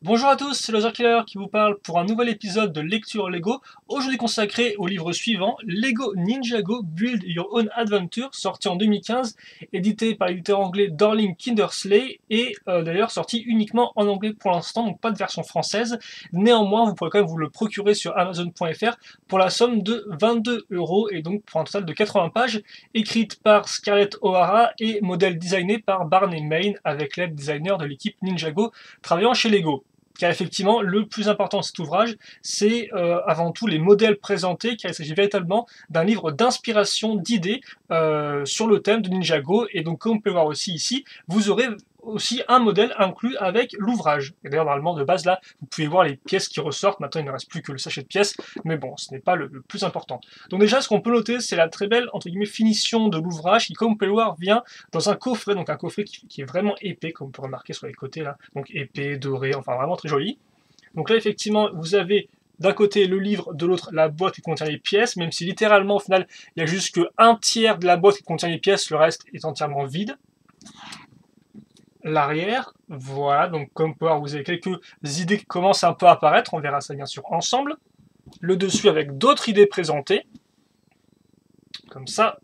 Bonjour à tous, c'est Loser Killer qui vous parle pour un nouvel épisode de Lecture Lego, aujourd'hui consacré au livre suivant, Lego Ninjago Build Your Own Adventure, sorti en 2015, édité par l'éditeur anglais Dorling Kindersley, et d'ailleurs sorti uniquement en anglais pour l'instant, donc pas de version française. Néanmoins, vous pourrez quand même vous le procurer sur Amazon.fr pour la somme de 22 euros, et donc pour un total de 80 pages, écrite par Scarlett O'Hara et modèle designé par Barney Main, avec l'aide designer de l'équipe Ninjago travaillant chez Lego. Car effectivement, le plus important de cet ouvrage, c'est avant tout les modèles présentés, car il s'agit véritablement d'un livre d'inspiration, d'idées sur le thème de Ninjago. Et donc, comme on peut voir aussi ici, vous aurez aussi un modèle inclus avec l'ouvrage. Et d'ailleurs, normalement, de base, là, vous pouvez voir les pièces qui ressortent. Maintenant, il ne reste plus que le sachet de pièces, mais bon, ce n'est pas le plus important. Donc déjà, ce qu'on peut noter, c'est la très belle, entre guillemets, finition de l'ouvrage, qui, comme vous pouvez le voir, vient dans un coffret, donc un coffret qui est vraiment épais, comme on peut remarquer sur les côtés, là. Donc épais, doré, enfin vraiment très joli. Donc là, effectivement, vous avez d'un côté le livre, de l'autre la boîte qui contient les pièces, même si littéralement, au final, il y a juste qu'un tiers de la boîte qui contient les pièces, le reste est entièrement vide. L'arrière, voilà, donc comme vous pouvez voir, vous avez quelques idées qui commencent un peu à apparaître, on verra ça bien sûr ensemble. Le dessus avec d'autres idées présentées, comme ça,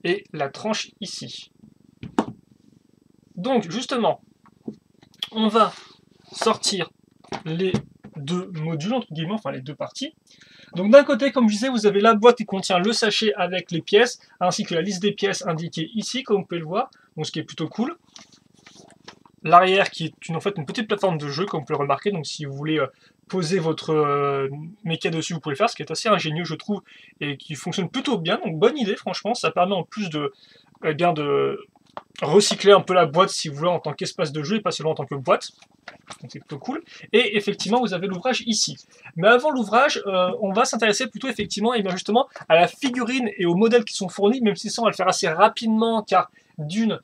et la tranche ici. Donc justement, on va sortir les deux modules, entre guillemets, enfin les deux parties. Donc d'un côté, comme je disais, vous avez la boîte qui contient le sachet avec les pièces, ainsi que la liste des pièces indiquée ici, comme vous pouvez le voir, donc ce qui est plutôt cool. L'arrière qui est en fait une petite plateforme de jeu, comme vous pouvez le remarquer, donc si vous voulez poser votre méca dessus, vous pouvez le faire, ce qui est assez ingénieux, je trouve, et qui fonctionne plutôt bien, donc bonne idée, franchement, ça permet en plus de recycler un peu la boîte si vous voulez en tant qu'espace de jeu et pas seulement en tant que boîte. Donc c'est plutôt cool. Et effectivement, vous avez l'ouvrage ici. Mais avant l'ouvrage, on va s'intéresser plutôt effectivement et bien justement à la figurine et aux modèles qui sont fournis, même si ça on va le faire assez rapidement car d'une,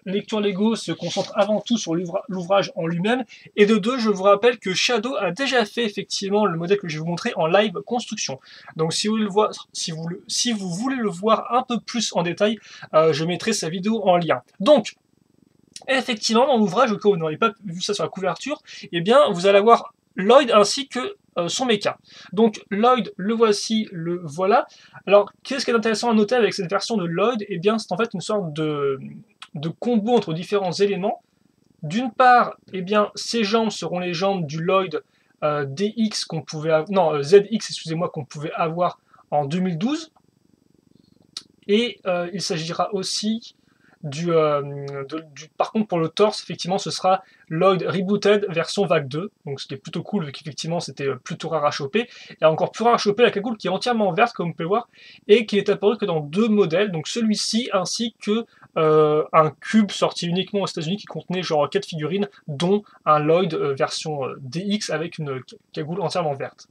lecture Lego se concentre avant tout sur l'ouvrage en lui-même, et de deux, je vous rappelle que Shadow a déjà fait effectivement le modèle que je vais vous montrer en live construction. Donc si vous voulez le voir, si vous voulez le voir un peu plus en détail, je mettrai sa vidéo en lien. Donc, effectivement, dans l'ouvrage, au cas où vous n'auriez pas vu ça sur la couverture, eh bien, vous allez avoir Lloyd ainsi que son mecha. Donc Lloyd, le voici, le voilà. Alors, qu'est-ce qui est intéressant à noter avec cette version de Lloyd? Eh bien, c'est en fait une sorte de combo entre différents éléments. D'une part, eh bien, ces jambes seront les jambes du Lloyd DX qu'on pouvait non, ZX, excusez-moi, qu'on pouvait avoir en 2012. Et il s'agira aussi par contre, pour le torse, effectivement, ce sera Lloyd Rebooted version vague 2, donc ce qui est plutôt cool, vu qu'effectivement, c'était plutôt rare à choper. Et encore plus rare à choper, la cagoule qui est entièrement verte, comme vous pouvez voir, et qui n'est apparu que dans deux modèles, donc celui-ci, ainsi que un cube sorti uniquement aux États-Unis qui contenait genre 4 figurines, dont un Lloyd version DX avec une cagoule entièrement verte.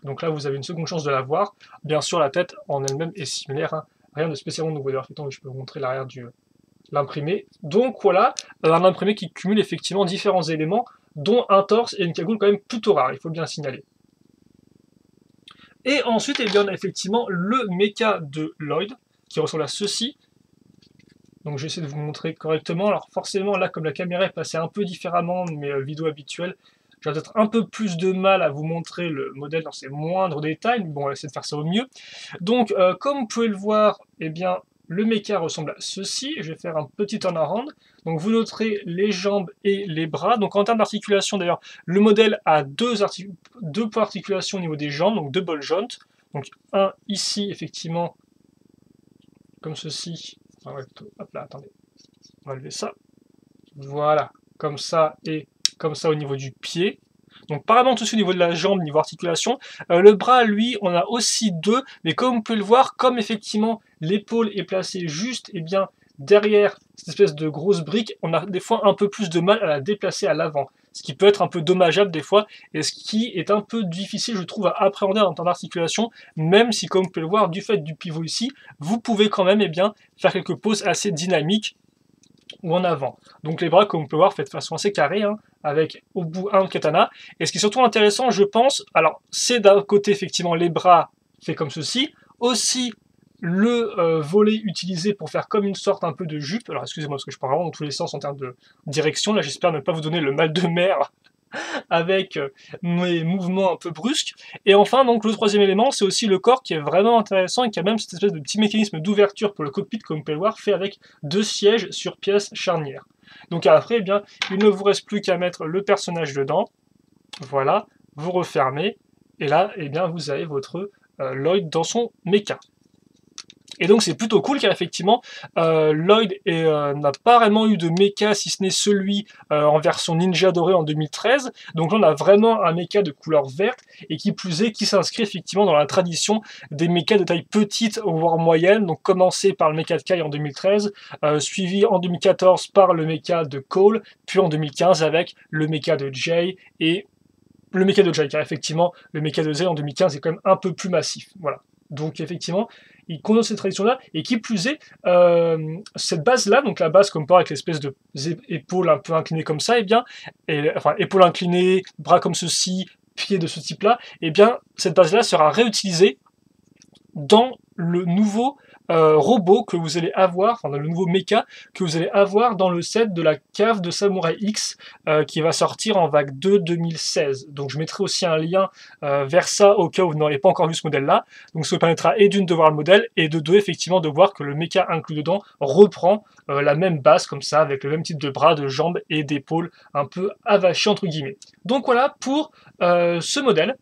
Donc là, vous avez une seconde chance de la voir. Bien sûr, la tête en elle-même est similaire, hein. Rien de spécialement nouveau. D'ailleurs, je peux vous montrer l'arrière du l'imprimé. Donc voilà, un imprimé qui cumule effectivement différents éléments, dont un torse et une cagoule quand même plutôt rare, il faut bien signaler. Et ensuite, eh bien, on a effectivement le mecha de Lloyd, qui ressemble à ceci. Donc j'essaie de vous montrer correctement. Alors forcément, là, comme la caméra est passée un peu différemment de mes vidéos habituelles, j'ai peut-être un peu plus de mal à vous montrer le modèle dans ses moindres détails, mais bon, on va essayer de faire ça au mieux. Donc, comme vous pouvez le voir, eh bien, le mecha ressemble à ceci. Je vais faire un petit turnaround. Donc vous noterez les jambes et les bras. Donc en termes d'articulation d'ailleurs, le modèle a deux points d'articulation au niveau des jambes, donc deux ball joints. Donc un ici effectivement, comme ceci. Hop là, attendez. On va lever ça. Voilà, comme ça et comme ça au niveau du pied. Donc par exemple tout au niveau de la jambe, niveau articulation. Le bras, lui, on a aussi deux, mais comme vous pouvez le voir, comme effectivement l'épaule est placée juste et bien derrière cette espèce de grosse brique, on a des fois un peu plus de mal à la déplacer à l'avant. Ce qui peut être un peu dommageable des fois, et ce qui est un peu difficile, je trouve, à appréhender en temps d'articulation, même si, comme vous pouvez le voir, du fait du pivot ici, vous pouvez quand même faire quelques poses assez dynamiques ou en avant. Donc les bras, comme on peut voir, faits de façon assez carrée, hein, avec au bout un katana. Et ce qui est surtout intéressant, je pense, alors c'est d'un côté effectivement les bras faits comme ceci, aussi le volet utilisé pour faire comme une sorte un peu de jupe. Alors excusez-moi parce que je pars vraiment dans tous les sens en termes de direction, là j'espère ne pas vous donner le mal de mer avec mes mouvements un peu brusques. Et enfin, donc le troisième élément, c'est aussi le corps qui est vraiment intéressant et qui a même cette espèce de petit mécanisme d'ouverture pour le cockpit, comme vous pouvez le voir, fait avec 2 sièges sur pièces charnières. Donc après, eh bien, il ne vous reste plus qu'à mettre le personnage dedans. Voilà, vous refermez, et là, eh bien, vous avez votre Lloyd dans son mecha. Et donc c'est plutôt cool car effectivement Lloyd n'a pas vraiment eu de mecha si ce n'est celui en version Ninja Doré en 2013. Donc là on a vraiment un mecha de couleur verte et qui plus est qui s'inscrit effectivement dans la tradition des mechas de taille petite voire moyenne. Donc commencé par le mecha de Kai en 2013, suivi en 2014 par le mecha de Cole, puis en 2015 avec le mecha de Jay et le mecha de Jay, car effectivement le mecha de Zay en 2015 est quand même un peu plus massif. Voilà. Donc effectivement, il condense cette tradition-là, et qui plus est, cette base-là, donc la base comme par avec l'espèce de épaules un peu inclinées comme ça, et bien, enfin épaules inclinées, bras comme ceci, pieds de ce type-là, et bien cette base-là sera réutilisée dans le nouveau robot que vous allez avoir, enfin dans le nouveau mecha que vous allez avoir dans le set de la cave de Samurai X qui va sortir en vague 2 2016. Donc je mettrai aussi un lien vers ça au cas où vous n'auriez pas encore vu ce modèle là. Donc ça vous permettra et d'une de voir le modèle et de deux effectivement de voir que le mecha inclus dedans reprend la même base comme ça avec le même type de bras, de jambes et d'épaules un peu avachées entre guillemets. Donc voilà pour ce modèle.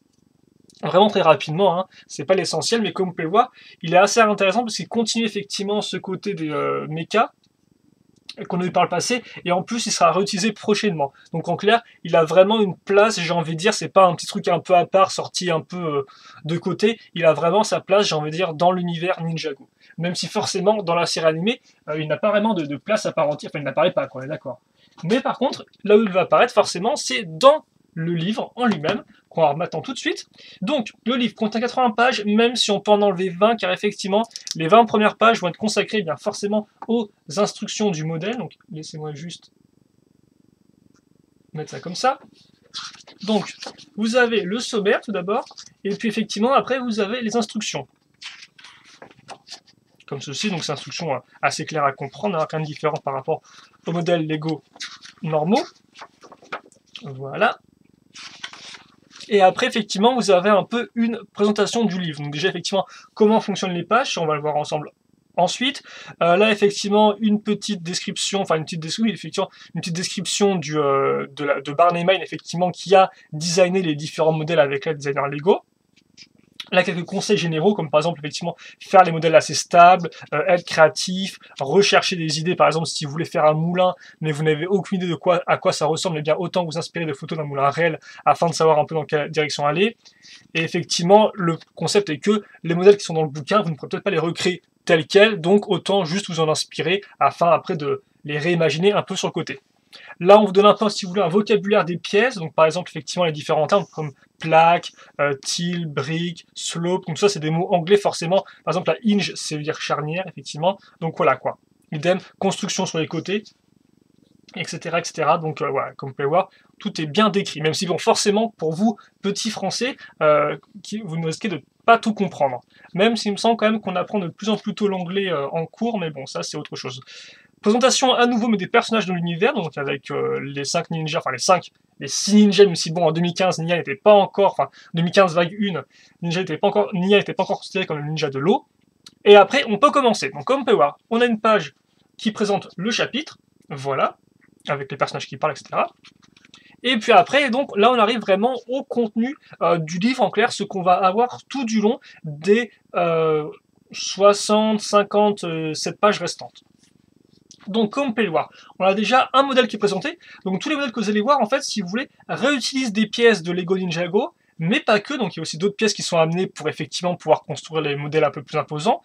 Vraiment très rapidement, hein. C'est pas l'essentiel, mais comme vous pouvez le voir, il est assez intéressant parce qu'il continue effectivement ce côté des mechas qu'on a eu par le passé, et en plus il sera réutilisé prochainement. Donc en clair, il a vraiment une place, j'ai envie de dire, c'est pas un petit truc un peu à part, sorti un peu de côté, il a vraiment sa place, j'ai envie de dire, dans l'univers Ninjago. Même si forcément, dans la série animée, il n'a pas vraiment de place à part entière, enfin il n'apparaît pas, quoi, on est d'accord. Mais par contre, là où il va apparaître, forcément, c'est dans le livre en lui-même, qu'on va remettre tout de suite. Donc, le livre contient 80 pages, même si on peut en enlever 20, car effectivement, les 20 premières pages vont être consacrées bien forcément aux instructions du modèle. Donc, laissez-moi juste mettre ça comme ça. Donc, vous avez le sommaire tout d'abord, et puis effectivement, après, vous avez les instructions. Comme ceci, donc c'est instructions assez claires à comprendre, hein, rien de différent par rapport aux modèles Lego normaux. Voilà. Et après, effectivement, vous avez un peu une présentation du livre. Donc déjà, effectivement, comment fonctionnent les pages, on va le voir ensemble ensuite. Là, effectivement, une petite description, enfin une petite description de Barney Mine, effectivement, qui a designé les différents modèles avec le designer Lego. Là, quelques conseils généraux, comme par exemple, effectivement, faire les modèles assez stables, être créatif, rechercher des idées. Par exemple, si vous voulez faire un moulin, mais vous n'avez aucune idée à quoi ça ressemble, eh bien, autant vous inspirer de photos d'un moulin réel afin de savoir un peu dans quelle direction aller. Et effectivement, le concept est que les modèles qui sont dans le bouquin, vous ne pourrez peut-être pas les recréer tels quels, donc autant juste vous en inspirer afin après de les réimaginer un peu sur le côté. Là, on vous donne un peu, si vous voulez, un vocabulaire des pièces. Donc, par exemple, effectivement, les différents termes comme plaque, till, brique, slope. Donc, ça, c'est des mots anglais, forcément. Par exemple, la hinge, c'est dire charnière, effectivement. Donc, voilà, quoi. Idem, construction sur les côtés, etc., etc. Donc, voilà, comme vous pouvez voir, tout est bien décrit. Même si, bon, forcément, pour vous, petits français, vous ne risquez de pas tout comprendre. Même s'il me semble quand même qu'on apprend de plus en plus tôt l'anglais en cours, mais bon, ça, c'est autre chose. Présentation à nouveau mais des personnages de l'univers, donc avec les 5 ninjas, enfin les 6 ninjas, même si bon en 2015 Nia n'était pas encore, enfin 2015 vague 1, Nia n'était pas encore considéré comme le ninja de l'eau. Et après on peut commencer. Donc comme on peut voir, on a une page qui présente le chapitre, voilà, avec les personnages qui parlent, etc. Et puis après, donc là on arrive vraiment au contenu du livre, en clair, ce qu'on va avoir tout du long des 60, 50, 7 pages restantes. Donc comme vous pouvez le voir, on a déjà un modèle qui est présenté. Donc tous les modèles que vous allez voir, en fait, si vous voulez, réutilisent des pièces de Lego Ninjago, mais pas que. Donc il y a aussi d'autres pièces qui sont amenées pour effectivement pouvoir construire les modèles un peu plus imposants.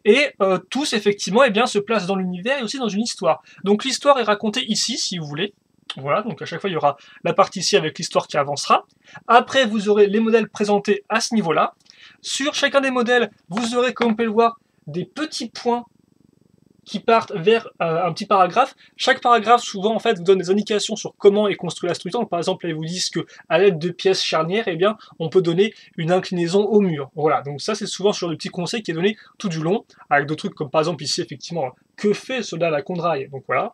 Et tous, effectivement, eh bien, se placent dans l'univers et aussi dans une histoire. Donc l'histoire est racontée ici, si vous voulez. Voilà, donc à chaque fois, il y aura la partie ici avec l'histoire qui avancera. Après, vous aurez les modèles présentés à ce niveau-là. Sur chacun des modèles, vous aurez, comme vous pouvez le voir, des petits points qui partent vers un petit paragraphe. Chaque paragraphe, souvent, en fait, vous donne des indications sur comment est construite la structure. Donc, par exemple, là, ils vous disent que à l'aide de pièces charnières, eh bien, on peut donner une inclinaison au mur. Voilà, donc ça, c'est souvent ce genre de petits conseils qui est donné tout du long, avec d'autres trucs comme, par exemple, ici, effectivement, que fait ce soldat à la Kondraï. Donc, voilà.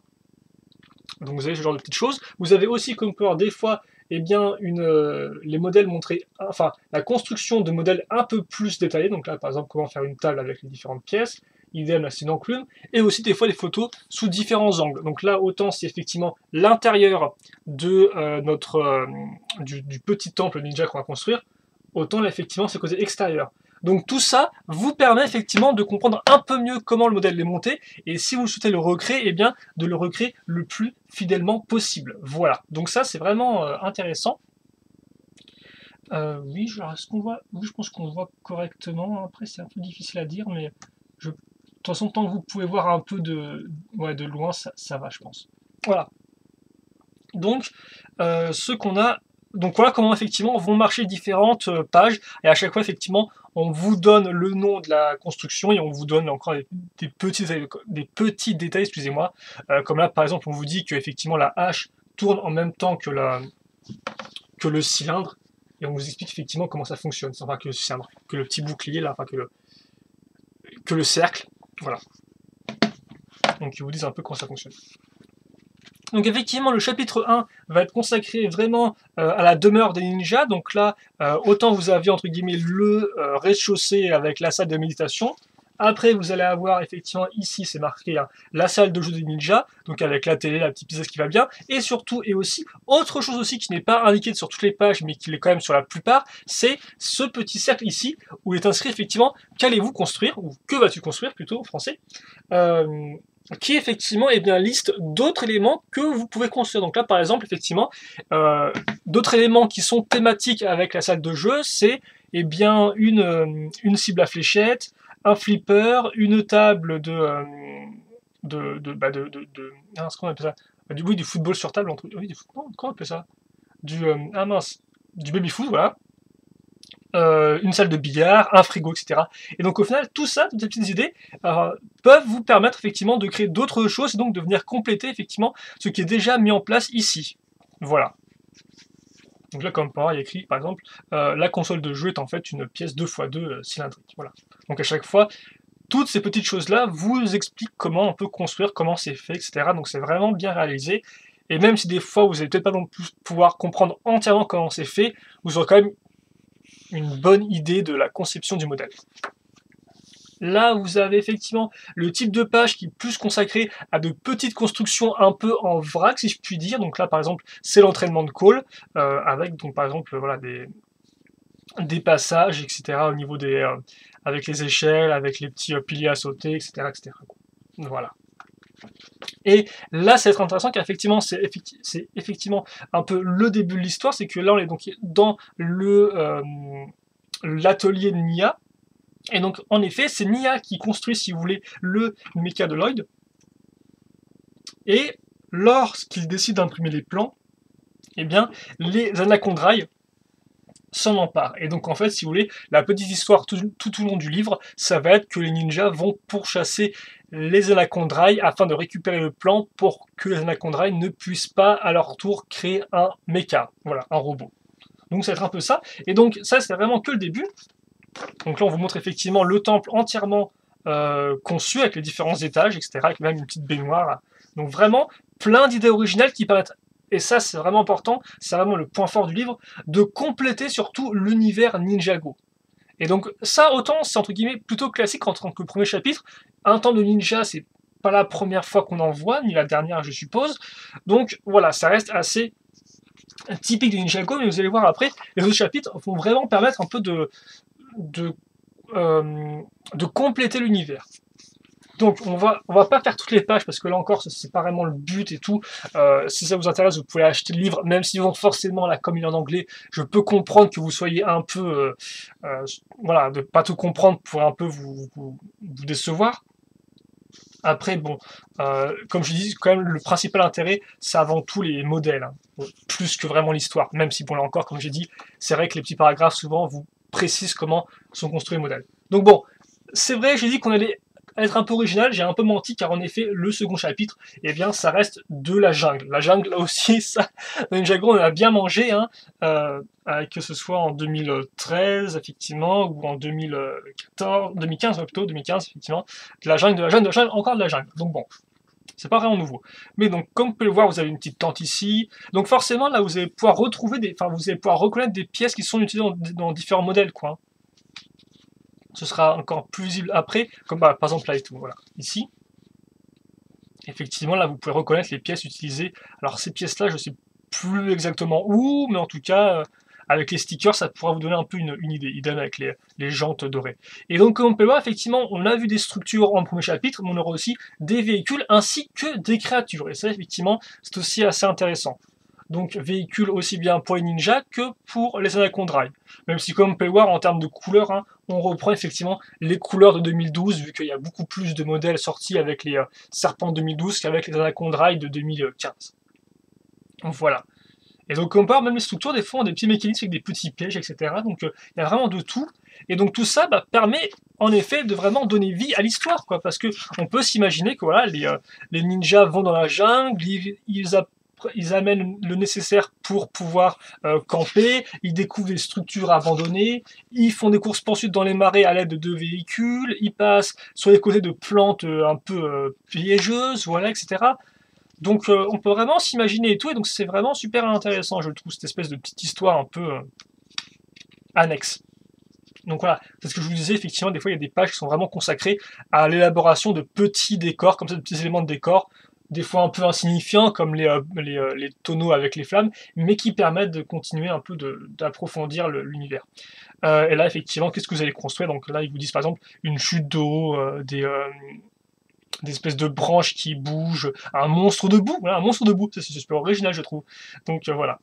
Donc, vous avez ce genre de petites choses. Vous avez aussi, comme vous pouvez voir, des fois, eh bien, les modèles montraient, enfin, la construction de modèles un peu plus détaillés. Donc là, par exemple, comment faire une table avec les différentes pièces. Idem, là, c'est une enclume. Et aussi, des fois, des photos sous différents angles. Donc là, autant c'est effectivement l'intérieur de du petit temple ninja qu'on va construire, autant là, effectivement, c'est le côté extérieur. Donc tout ça vous permet effectivement de comprendre un peu mieux comment le modèle est monté, et si vous souhaitez le recréer, eh bien de le recréer le plus fidèlement possible. Voilà, donc ça c'est vraiment intéressant. Oui, est-ce qu'on voit? Oui, je pense qu'on voit correctement. Après, c'est un peu difficile à dire, mais de toute façon, tant que vous pouvez voir un peu de loin, ça va, je pense. Voilà. Donc, ce qu'on a. Donc voilà comment effectivement vont marcher différentes pages, et à chaque fois effectivement on vous donne le nom de la construction et on vous donne encore des petits détails, excusez-moi, comme là par exemple on vous dit que effectivement la hache tourne en même temps que le cylindre, et on vous explique effectivement comment ça fonctionne, enfin que le cylindre, que le petit bouclier là, enfin que le cercle, voilà. Donc ils vous disent un peu comment ça fonctionne. Donc effectivement, le chapitre 1 va être consacré vraiment à la demeure des ninjas. Donc là, autant vous aviez entre guillemets le rez-de-chaussée avec la salle de méditation. Après, vous allez avoir effectivement ici, c'est marqué, hein, la salle de jeu des ninjas, donc avec la télé, la petite pièce qui va bien. Et surtout, et aussi, autre chose aussi qui n'est pas indiquée sur toutes les pages, mais qui l'est quand même sur la plupart, c'est ce petit cercle ici, où il est inscrit effectivement, qu'allez-vous construire, ou que vas-tu construire plutôt en français, qui effectivement est bien liste d'autres éléments que vous pouvez construire. Donc là par exemple effectivement d'autres éléments qui sont thématiques avec la salle de jeu, c'est eh bien une cible à fléchettes, un flipper, une table ce qu'on appelle ça, du football sur table, oui, comment on appelle ça, du baby foot, voilà. Une salle de billard, un frigo, etc. Et donc au final, tout ça, toutes ces petites idées, peuvent vous permettre effectivement de créer d'autres choses et donc de venir compléter effectivement ce qui est déjà mis en place ici. Voilà. Donc là, comme par il y a écrit, par exemple, la console de jeu est en fait une pièce 2x2 cylindrique. Voilà. Donc à chaque fois, toutes ces petites choses-là vous expliquent comment on peut construire, comment c'est fait, etc. Donc c'est vraiment bien réalisé. Et même si des fois vous n'allez peut-être pas non plus pouvoir comprendre entièrement comment c'est fait, vous aurez quand même une bonne idée de la conception du modèle. Là, vous avez effectivement le type de page qui est plus consacré à de petites constructions un peu en vrac, si je puis dire. Donc là, par exemple, c'est l'entraînement de call, avec donc par exemple voilà, des passages, etc. au niveau avec les échelles, avec les petits piliers à sauter, etc. etc. Voilà. Et là, ça va être intéressant car effectivement, c'est effectivement un peu le début de l'histoire, c'est que là, on est donc dans l'atelier de Nia. Et donc, en effet, c'est Nia qui construit, si vous voulez, le mecha de Lloyd. Et lorsqu'il décide d'imprimer les plans, eh bien, les anacondrailles s'en emparent. Et donc, en fait, si vous voulez, la petite histoire tout au long du livre, ça va être que les ninjas vont pourchasser les anacondrailles afin de récupérer le plan pour que les anacondrailles ne puissent pas, à leur tour, créer un mecha. Voilà, un robot. Donc, ça va être un peu ça. Et donc, ça, c'est vraiment que le début. Donc là, on vous montre effectivement le temple entièrement conçu avec les différents étages, etc., avec même une petite baignoire. Donc vraiment, plein d'idées originales qui permettent, et ça c'est vraiment important, c'est vraiment le point fort du livre, de compléter surtout l'univers Ninjago. Et donc ça, autant c'est entre guillemets plutôt classique en tant que premier chapitre. Un temps de ninja, c'est pas la première fois qu'on en voit, ni la dernière je suppose. Donc voilà, ça reste assez typique de Ninjago, mais vous allez voir après, les autres chapitres vont vraiment permettre un peu de compléter l'univers. Donc on va pas faire toutes les pages parce que là encore c'est pas vraiment le but et tout. Si ça vous intéresse, vous pouvez acheter le livre, même si vont forcément là comme il est en anglais, je peux comprendre que vous soyez un peu voilà, de pas tout comprendre pour un peu vous décevoir. Après bon, comme je dis, quand même le principal intérêt, c'est avant tout les modèles, hein, plus que vraiment l'histoire. Même si bon là encore, comme j'ai dit, c'est vrai que les petits paragraphes souvent vous précisent comment sont construits les modèles. Donc bon, c'est vrai, j'ai dit qu'on allait être un peu original, j'ai un peu menti car en effet le second chapitre, eh bien ça reste de la jungle. La jungle là aussi, ça, Ninjago on a bien mangé, hein, que ce soit en 2013 effectivement ou en 2014, 2015 plutôt, 2015 effectivement, de la jungle, encore de la jungle. Donc bon, C'est pas vraiment nouveau. Mais donc, comme vous pouvez le voir, vous avez une petite tente ici. Donc forcément, là, vous allez pouvoir retrouver vous allez pouvoir reconnaître des pièces qui sont utilisées dans différents modèles, quoi. Ce sera encore plus visible après, comme par exemple là et tout, voilà. Ici, effectivement, là, vous pouvez reconnaître les pièces utilisées. Alors ces pièces-là, je sais plus exactement où, mais en tout cas, avec les stickers, ça pourra vous donner un peu une idée, idem avec les jantes dorées. Et donc, comme on peut le voir, effectivement, on a vu des structures en premier chapitre, mais on aura aussi des véhicules ainsi que des créatures. Et ça, effectivement, c'est aussi assez intéressant. Donc, véhicules aussi bien pour les ninjas que pour les Anacondrailles. Même si, comme on peut le voir, en termes de couleurs, hein, on reprend effectivement les couleurs de 2012, vu qu'il y a beaucoup plus de modèles sortis avec les serpents de 2012 qu'avec les Anacondrailles de 2015. Donc voilà. Et donc, on peut voir même les structures, des fois, ont des petits mécanismes avec des petits pièges, etc. Donc, il y a vraiment de tout. Et donc, tout ça permet, en effet, de vraiment donner vie à l'histoire, quoi. Parce que on peut s'imaginer que, voilà, les ninjas vont dans la jungle, ils amènent le nécessaire pour pouvoir camper, ils découvrent des structures abandonnées, ils font des courses-poursuites dans les marais à l'aide de 2 véhicules, ils passent sur les côtés de plantes un peu piégeuses, voilà, etc. Donc on peut vraiment s'imaginer et tout, et donc c'est vraiment super intéressant, je trouve, cette espèce de petite histoire un peu annexe. Donc voilà, c'est ce que je vous disais, effectivement, des fois il y a des pages qui sont vraiment consacrées à l'élaboration de petits décors, comme ça, de petits éléments de décor, des fois un peu insignifiants, comme les tonneaux avec les flammes, mais qui permettent de continuer un peu d'approfondir l'univers. Et là, effectivement, qu'est-ce que vous allez construire? Donc là, ils vous disent par exemple une chute d'eau, des espèces de branches qui bougent, un monstre debout, voilà, un monstre debout, c'est super original, je trouve. Donc voilà.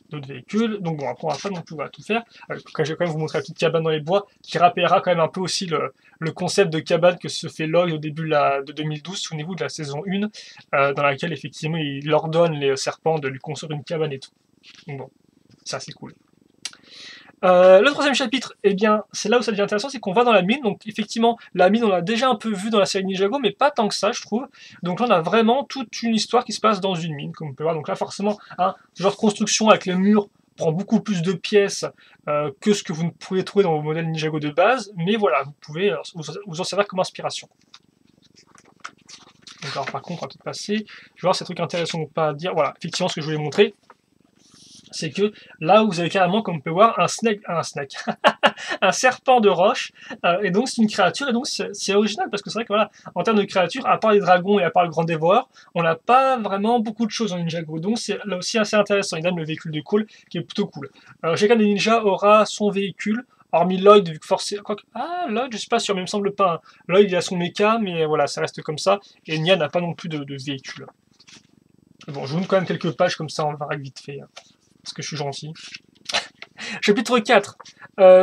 D'autres véhicules, donc bon, après on va pas non plus tout faire. Je vais quand même vous montrer la petite cabane dans les bois, qui rappellera quand même un peu aussi le concept de cabane que se fait Lloyd au début de 2012, souvenez-vous de la saison 1, dans laquelle effectivement il ordonne les serpents de lui construire une cabane et tout. Donc bon, ça c'est cool. Le troisième chapitre, eh bien, c'est là où ça devient intéressant, c'est qu'on va dans la mine. Donc, effectivement, la mine, on l'a déjà un peu vu dans la série Ninjago, mais pas tant que ça, je trouve. Donc là, on a vraiment toute une histoire qui se passe dans une mine, comme on peut voir. Donc là, forcément, ce genre de construction avec les murs prend beaucoup plus de pièces que ce que vous ne pouvez trouver dans vos modèles Ninjago de base. Mais voilà, vous pouvez vous en servir comme inspiration. Donc, alors, par contre, on va peut-être passer. Je vais voir si c'est un truc intéressant ou pas à dire. Voilà, effectivement, ce que je voulais montrer, c'est que là, vous avez carrément, comme on peut voir, un serpent de roche, et donc c'est une créature, et donc c'est original, parce que c'est vrai que voilà, en termes de créature, à part les dragons et à part le grand dévoreur, on n'a pas vraiment beaucoup de choses en Ninjago, donc c'est là aussi assez intéressant. Il donne le véhicule de Cole, qui est plutôt cool. Chacun des ninjas aura son véhicule, hormis Lloyd, vu que forcément... Lloyd, je suis pas sûr, mais il me semble pas. Hein. Lloyd, il a son mecha, mais voilà, ça reste comme ça, et Nya n'a pas non plus de véhicule. Bon, je vous montre quand même quelques pages, comme ça on va vite fait. Hein. Parce que je suis gentil. Chapitre 4,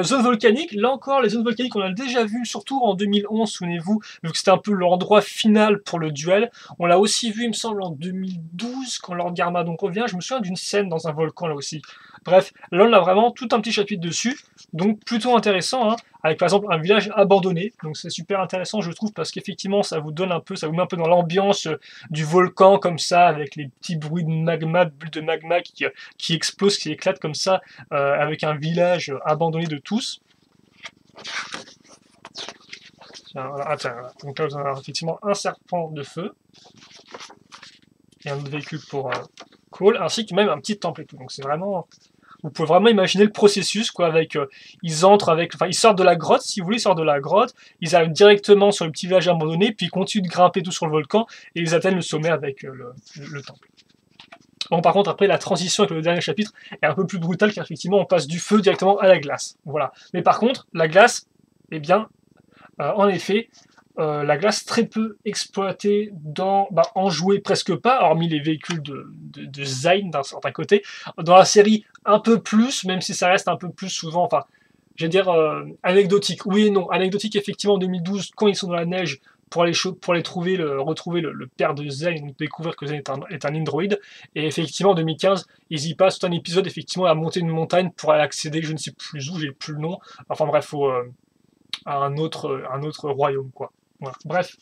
zone volcanique. Là encore, les zones volcaniques, on a déjà vu, surtout en 2011, souvenez-vous, vu que c'était un peu l'endroit final pour le duel. On l'a aussi vu, il me semble, en 2012, quand Lord Garmadon revient. Je me souviens d'une scène dans un volcan, là aussi. Bref, là, on a vraiment tout un petit chapitre dessus, donc plutôt intéressant, hein, avec par exemple un village abandonné. Donc c'est super intéressant, je trouve, parce qu'effectivement, ça vous donne un peu, ça vous met un peu dans l'ambiance du volcan, comme ça, avec les petits bruits de magma, bulles de magma qui explosent, qui éclatent comme ça, avec un village abandonné de tous. Tiens, voilà. Donc là, vous avez effectivement un serpent de feu, et un autre véhicule pour Cole, ainsi que même un petit temple et tout. Donc c'est vraiment... Vous pouvez vraiment imaginer le processus, quoi, avec... ils sortent de la grotte, si vous voulez, ils sortent de la grotte, ils arrivent directement sur le petit village abandonné, puis ils continuent de grimper tout sur le volcan, et ils atteignent le sommet avec le temple. Bon, par contre, après, la transition avec le dernier chapitre est un peu plus brutale, car effectivement, on passe du feu directement à la glace. Voilà. Mais par contre, la glace, eh bien, en effet, la glace très peu exploitée en jouet presque pas, hormis les véhicules de Zayn d'un certain côté. Dans la série, un peu plus, même si ça reste un peu plus souvent, enfin, je vais dire anecdotique. Oui et non, anecdotique effectivement en 2012, quand ils sont dans la neige, pour aller retrouver le père de Zayn, donc découvrir que Zayn est un androïde. Et effectivement en 2015, ils y passent tout un épisode effectivement à monter une montagne pour aller accéder, je ne sais plus où, j'ai plus le nom. Enfin bref, à un autre royaume, quoi. Voilà. Bref.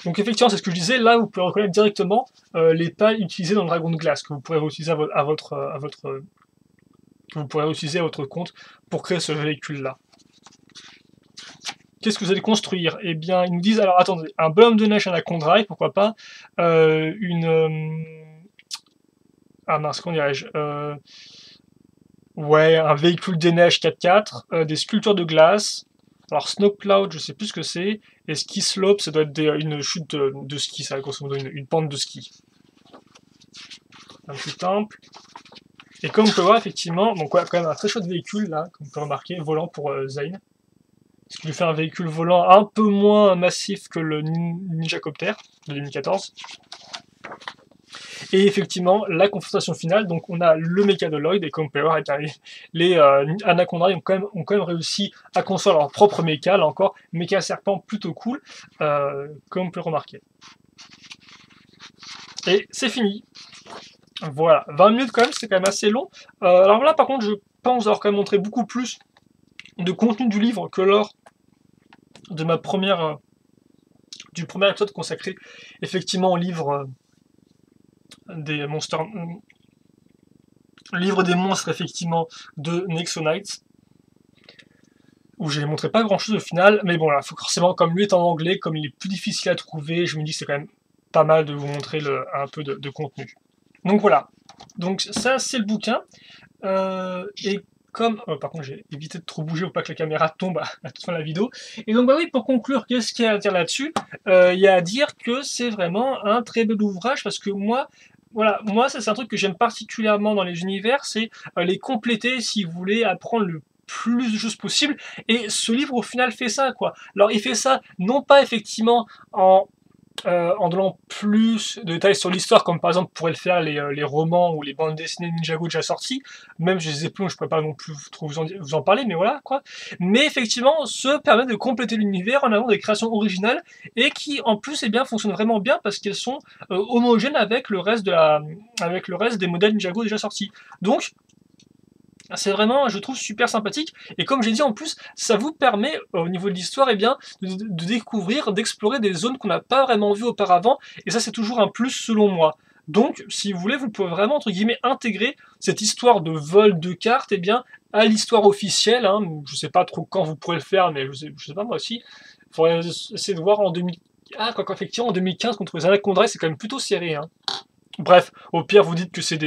Donc effectivement, c'est ce que je disais, là vous pouvez reconnaître directement les pailles utilisées dans le dragon de glace, que vous pourrez réutiliser à votre compte pour créer ce véhicule-là. qu'est-ce que vous allez construire? Eh bien, ils nous disent, alors attendez, un bonhomme de neige Anacondrail, pourquoi pas, ah mince, comment dirais-je? Ouais, un véhicule des neiges 4x4, des sculptures de glace. Alors Snow Cloud, je sais plus ce que c'est. Et Ski Slope, ça doit être une chute de ski, ça, grosso modo, une pente de ski. Un petit temple. Et comme on peut voir, effectivement, donc ouais, quand même un très chouette véhicule, là, comme on peut remarquer, volant pour Zane. Ce qui lui fait un véhicule volant un peu moins massif que le Ninja Copter de 2014. Et effectivement, la confrontation finale, donc on a le mecha de Lloyd, et comme on peut voir, les Anaconda ont quand même réussi à construire leur propre mecha, là encore, mecha serpent plutôt cool, comme on peut le remarquer. Et c'est fini. Voilà, 20 minutes quand même, c'est quand même assez long. Alors là, par contre, je pense avoir quand même montré beaucoup plus de contenu du livre que lors de ma première... du premier épisode consacré effectivement au livre des monstres, livre des monstres effectivement de Nexonites, où j'ai montré pas grand chose au final, mais bon là, faut forcément, comme lui est en anglais, comme il est plus difficile à trouver, je me dis que c'est quand même pas mal de vous montrer un peu de contenu. Donc voilà, donc ça c'est le bouquin, et comme, par contre j'ai évité de trop bouger pour pas que la caméra tombe à toute fin de la vidéo, et donc bah oui, pour conclure, qu'est-ce qu'il y a à dire là-dessus? Il y a à dire que c'est vraiment un très bel ouvrage, parce que moi, voilà, moi ça c'est un truc que j'aime particulièrement dans les univers, c'est les compléter si vous voulez apprendre le plus de choses possible, et ce livre au final fait ça, quoi. Alors il fait ça non pas effectivement en donnant plus de détails sur l'histoire, comme par exemple pourraient le faire les romans ou les bandes dessinées Ninjago déjà sorties, même je les ai plus, je ne pourrais pas non plus trop vous en parler, mais voilà quoi. Mais effectivement, se permet de compléter l'univers en avant des créations originales, et qui en plus fonctionnent vraiment bien parce qu'elles sont homogènes avec le reste des modèles Ninjago déjà sortis. Donc c'est vraiment, je trouve, super sympathique. Et comme j'ai dit, en plus, ça vous permet, au niveau de l'histoire, de découvrir, d'explorer des zones qu'on n'a pas vraiment vues auparavant. Et ça, c'est toujours un plus, selon moi. Donc, si vous voulez, vous pouvez vraiment, entre guillemets, intégrer cette histoire de vol de cartes, à l'histoire officielle. Hein. Je sais pas trop quand vous pourrez le faire, mais je sais pas moi aussi. Il faudrait essayer de voir en 2000... Ah, quoi qu'effectivement, en 2015, contre les Anacondrae, c'est quand même plutôt serré. Hein. Bref, au pire, vous dites que c'est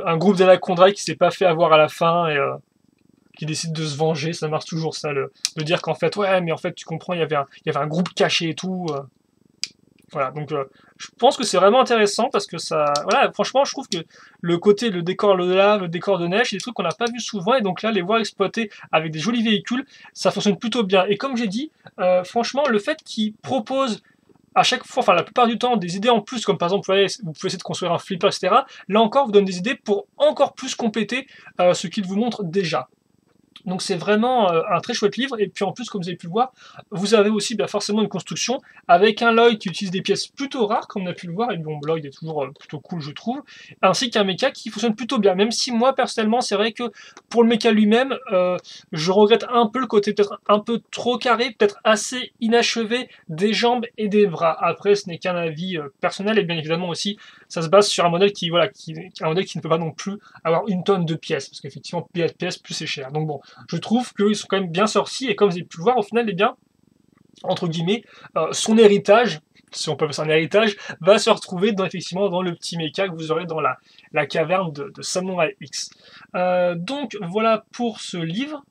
un groupe d'Anacondrae qui s'est pas fait avoir à la fin et qui décide de se venger. Ça marche toujours, ça, de dire qu'en fait, ouais, mais en fait, tu comprends, il y avait un groupe caché et tout. Voilà, donc je pense que c'est vraiment intéressant parce que ça... Voilà, franchement, je trouve que le décor de lave, le décor de neige, c'est des trucs qu'on n'a pas vu souvent, et donc là, les voir exploiter avec des jolis véhicules, ça fonctionne plutôt bien. Et comme j'ai dit, franchement, le fait qu'ils proposent à chaque fois, enfin la plupart du temps, des idées en plus, comme par exemple, vous pouvez essayer de construire un flipper, etc. Là encore, vous donne des idées pour encore plus compléter ce qu'il vous montre déjà. Donc c'est vraiment un très chouette livre, et puis en plus, comme vous avez pu le voir, vous avez aussi forcément une construction avec un Lloyd qui utilise des pièces plutôt rares, comme on a pu le voir, et bon, Lloyd est toujours plutôt cool, je trouve, ainsi qu'un mecha qui fonctionne plutôt bien, même si moi, personnellement, c'est vrai que pour le mecha lui-même, je regrette un peu le côté peut-être un peu trop carré, peut-être assez inachevé des jambes et des bras. Après, ce n'est qu'un avis personnel, et bien évidemment aussi, ça se base sur un modèle qui ne peut pas non plus avoir une tonne de pièces, parce qu'effectivement, plus il y a de pièces, plus c'est cher. Donc bon, je trouve qu'ils sont quand même bien sortis, et comme vous avez pu le voir, au final, entre guillemets, son héritage, si on peut appeler ça un héritage, va se retrouver effectivement dans le petit mecha que vous aurez dans la caverne de Samurai X. Donc voilà pour ce livre.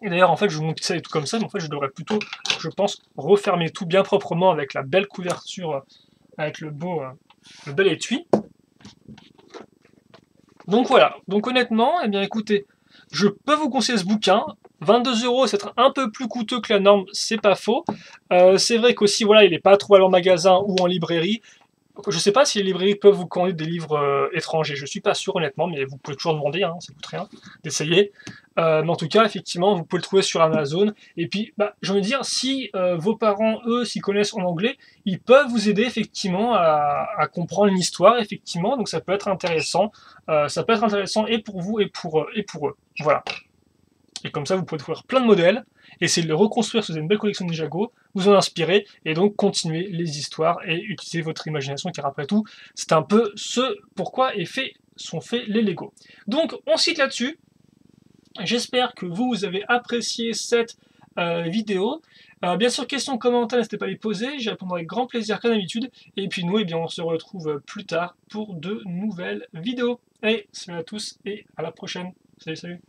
Et d'ailleurs, en fait, je vous montre ça et tout comme ça, mais en fait, je devrais plutôt, je pense, refermer tout bien proprement avec la belle couverture, avec le bel étui. Donc voilà, donc honnêtement, écoutez, je peux vous conseiller ce bouquin. 22 €, c'est un peu plus coûteux que la norme, c'est pas faux. C'est vrai qu'aussi, voilà, il n'est pas trouvé en magasin ou en librairie. Je sais pas si les librairies peuvent vous commander des livres étrangers, je suis pas sûr honnêtement, mais vous pouvez toujours demander, hein, ça coûte rien d'essayer. Mais en tout cas, effectivement, vous pouvez le trouver sur Amazon. Et puis, j'ai envie de dire, si vos parents, eux, s'y connaissent en anglais, ils peuvent vous aider effectivement à comprendre l'histoire, effectivement. Donc ça peut être intéressant. Ça peut être intéressant et pour vous et pour eux. Voilà. Et comme ça, vous pouvez trouver plein de modèles, essayer de les reconstruire si vous avez une belle collection de Ninjago, vous en inspirer, et donc continuer les histoires et utiliser votre imagination, car après tout, c'est un peu ce pourquoi sont faits les Lego. Donc, on cite là-dessus. J'espère que vous avez apprécié cette vidéo. Bien sûr, questions, commentaires, n'hésitez pas à les poser, j'y répondrai avec grand plaisir comme d'habitude. Et puis nous, eh bien, on se retrouve plus tard pour de nouvelles vidéos. Allez, salut à tous et à la prochaine. Salut, salut.